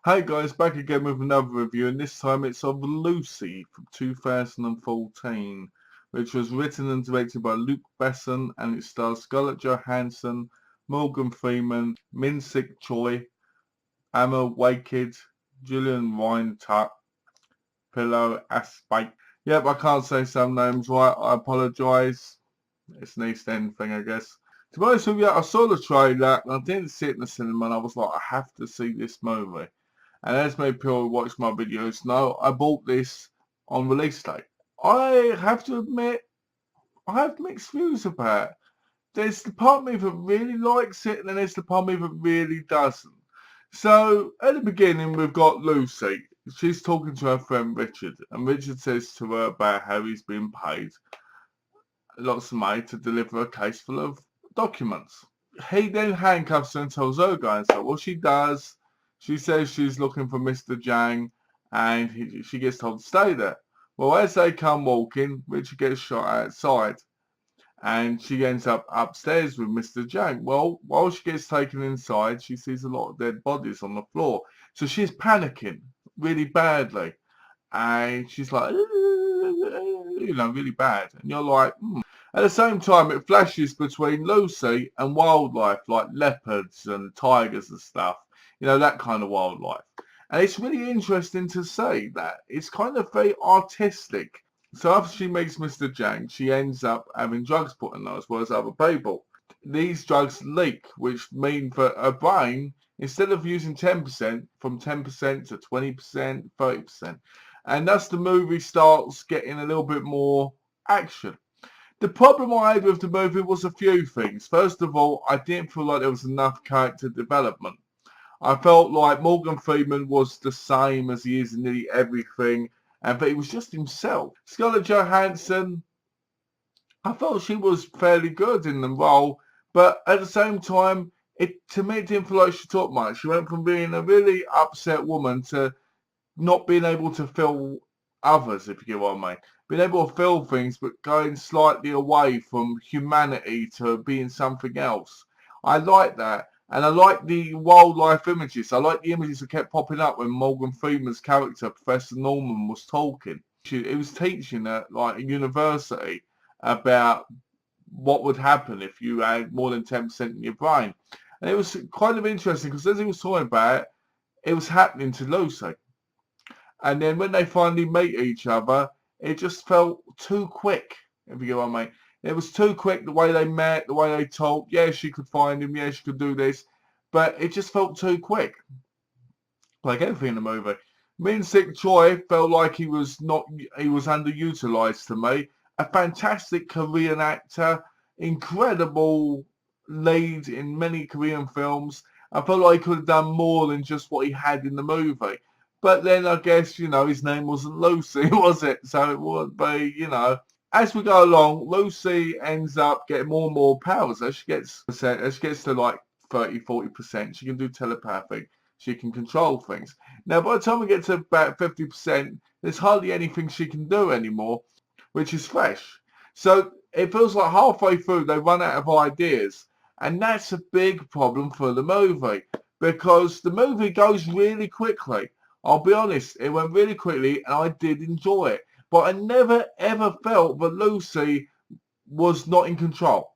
Hey guys, back again with another review, and this time it's of Lucy from 2014, which was written and directed by Luc Besson, and it stars Scarlett Johansson, Morgan Freeman, Min-sik Choi, Emma Waked, Julian Rhind-Tutt, Pillow Aspite. Yep, I can't say some names right, I apologise. It's an East End thing, I guess. To be honest with you, I saw the trailer, and I didn't see it in the cinema, and I was like, I have to see this movie. And as many people who watch my videos know, I bought this on release day. I have to admit, I have mixed views about it. There's the part of me that really likes it, and then there's the part of me that really doesn't. So, at the beginning, we've got Lucy. She's talking to her friend Richard, and Richard says to her about how he's been paid lots of money to deliver a case full of documents. He then handcuffs her and tells her to go inside. Well, she does. She says she's looking for Mr. Jang, and she gets told to stay there. Well, as they come walking, Richard gets shot outside, and she ends up upstairs with Mr. Jang. Well, while she gets taken inside, she sees a lot of dead bodies on the floor. So she's panicking really badly, and she's like, really bad. And you're like, At the same time, it flashes between Lucy and wildlife, like leopards and tigers and stuff. That kind of wildlife. And it's really interesting to see that. It's kind of very artistic. So after she meets Mr. Jang, she ends up having drugs put in her as well as other people. These drugs leak, which mean that her brain, instead of using 10%, from 10% to 20%, 30%. And thus the movie starts getting a little bit more action. The problem I had with the movie was a few things. First of all, I didn't feel like there was enough character development. I felt like Morgan Freeman was the same as he is in nearly everything, but he was just himself. Scarlett Johansson, I felt she was fairly good in the role, but at the same time, to me it didn't feel like she talked much. She went from being a really upset woman to not being able to feel others, if you get what I mean. Being able to feel things, but going slightly away from humanity to being something else. I like that. And I like the wildlife images. I like the images that kept popping up when Morgan Freeman's character, Professor Norman, was talking. He was teaching at like a university about what would happen if you had more than 10% in your brain. And it was kind of interesting because as he was talking about it, it was happening to Lucy. And then when they finally meet each other, it just felt too quick, if you get what I mean. It was too quick, the way they met, the way they talked. Yeah, she could find him. Yeah, she could do this. But it just felt too quick. Like everything in the movie. Min-sik Choi felt like he was underutilized to me. A fantastic Korean actor. Incredible lead in many Korean films. I felt like he could have done more than just what he had in the movie. But then I guess, his name wasn't Lucy, was it? So it would be, As we go along, Lucy ends up getting more and more powers. As she gets to like 30, 40%, she can do telepathic. She can control things. Now, by the time we get to about 50%, there's hardly anything she can do anymore, which is fresh. So it feels like halfway through, they run out of ideas. And that's a big problem for the movie, because the movie goes really quickly. I'll be honest, it went really quickly and I did enjoy it. But I never ever felt that Lucy was not in control.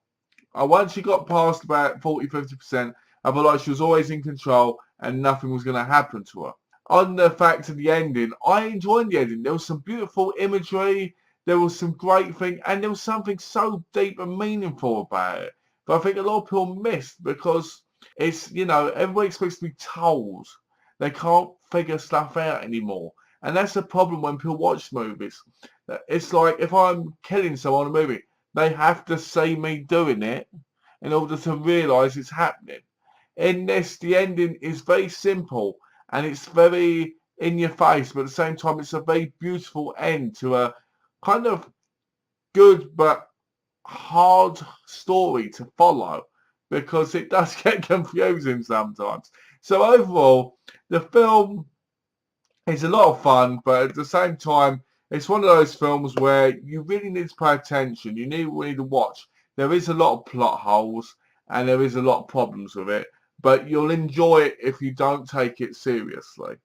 Once she got past about 40, 50%, I felt like she was always in control and nothing was going to happen to her. On the fact of the ending, I enjoyed the ending. There was some beautiful imagery, there was some great things, and there was something so deep and meaningful about it. But I think a lot of people missed because it's, everybody expects to be told. They can't figure stuff out anymore. And that's the problem when people watch movies. It's like if I'm killing someone in a movie, they have to see me doing it in order to realise it's happening. In this, the ending is very simple and it's very in your face, but at the same time it's a very beautiful end to a kind of good but hard story to follow, because it does get confusing sometimes. So overall, the film is a lot of fun, but at the same time, it's one of those films where you really need to pay attention. You need to watch. There is a lot of plot holes, and there is a lot of problems with it. but you'll enjoy it if you don't take it seriously.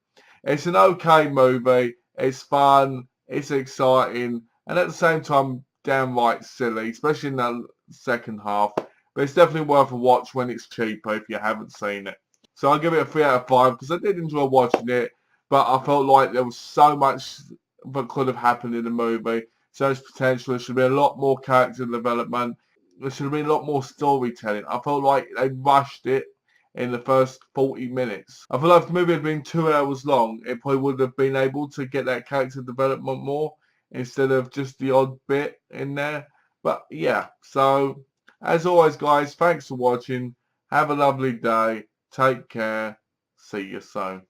It's an okay movie. It's fun. It's exciting, and at the same time, downright silly, especially in that second half. But it's definitely worth a watch when it's cheaper if you haven't seen it. So I'll give it a 3 out of 5 because I did enjoy watching it, but I felt like there was so much that could have happened in the movie. So much potential. There should be a lot more character development. There should have been a lot more storytelling. I felt like they rushed it in the first 40 minutes. I feel like if the movie had been 2 hours long, it probably would have been able to get that character development more instead of just the odd bit in there. But yeah, so as always, guys, thanks for watching. Have a lovely day. Take care. See you soon.